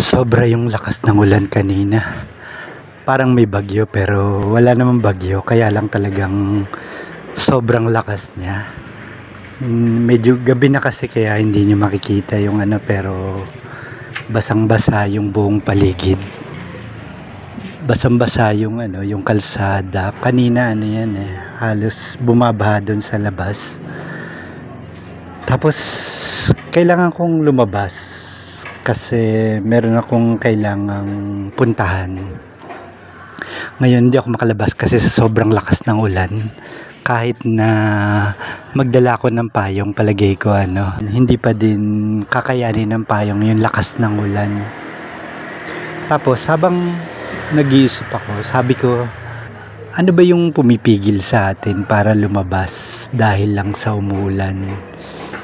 Sobra yung lakas ng ulan kanina. Parang may bagyo pero wala namang bagyo. Kaya lang talagang sobrang lakas niya. Medyo gabi na kasi kaya hindi nyo makikita yung ano, pero basang-basa yung buong paligid. Basang-basa yung ano, yung kalsada. Kanina ano yan halos bumabaha doon sa labas. Tapos kailangan kong lumabas kasi meron akong kailangang puntahan. Ngayon hindi ako makalabas kasi sa sobrang lakas ng ulan. Kahit na magdala ako ng payong, palagay ko hindi pa din kakayanin ng payong yung lakas ng ulan. Tapos habang nag-iisip ako, sabi ko, ano ba yung pumipigil sa atin para lumabas dahil lang sa umuulan?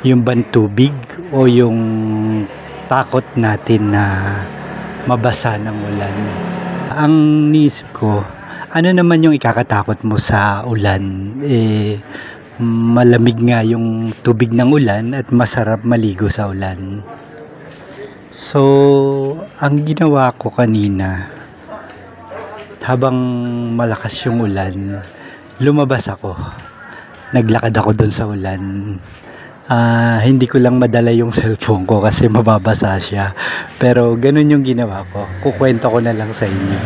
Yung bang tubig o yung takot natin na mabasa ng ulan? Ang niisip ko, ano naman yung ikakatakot mo sa ulan? Malamig nga yung tubig ng ulan at masarap maligo sa ulan. So, ang ginawa ko kanina, habang malakas yung ulan, lumabas ako. Naglakad ako dun sa ulan. Hindi ko lang madala yung cellphone ko kasi mababasa siya. Pero ganun yung ginawa ko. Kukwento ko na lang sa inyo.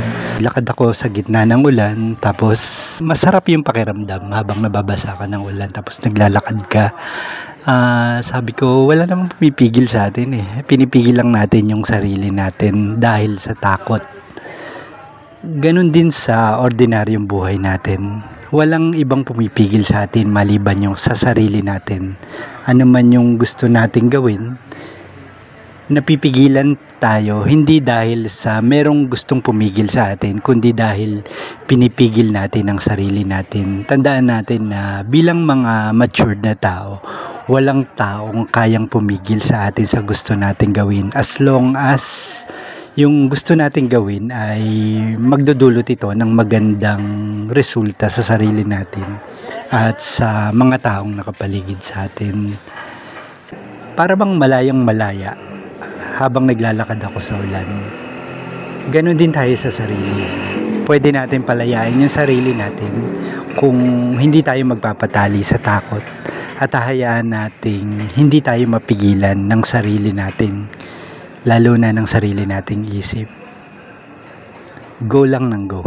Lakad ako sa gitna ng ulan, tapos masarap yung pakiramdam habang nababasa ka ng ulan, tapos naglalakad ka. Sabi ko, wala namang pumipigil sa atin Pinipigil lang natin yung sarili natin dahil sa takot. Ganun din sa ordinaryong buhay natin. Walang ibang pumipigil sa atin maliban yung sa sarili natin. Ano man yung gusto nating gawin, napipigilan tayo hindi dahil sa merong gustong pumigil sa atin, kundi dahil pinipigil natin ang sarili natin. Tandaan natin na bilang mga matured na tao, walang taong kayang pumigil sa atin sa gusto nating gawin, as long as yung gusto nating gawin ay magdudulot ito ng magandang resulta sa sarili natin at sa mga taong nakapaligid sa atin. Para bang malayang malaya habang naglalakad ako sa ulan. Ganon din tayo sa sarili. Pwede natin palayain yung sarili natin kung hindi tayo magpapatali sa takot at hahayaan nating hindi tayo mapigilan ng sarili natin, lalo na ng sarili nating isip. Go lang ng go.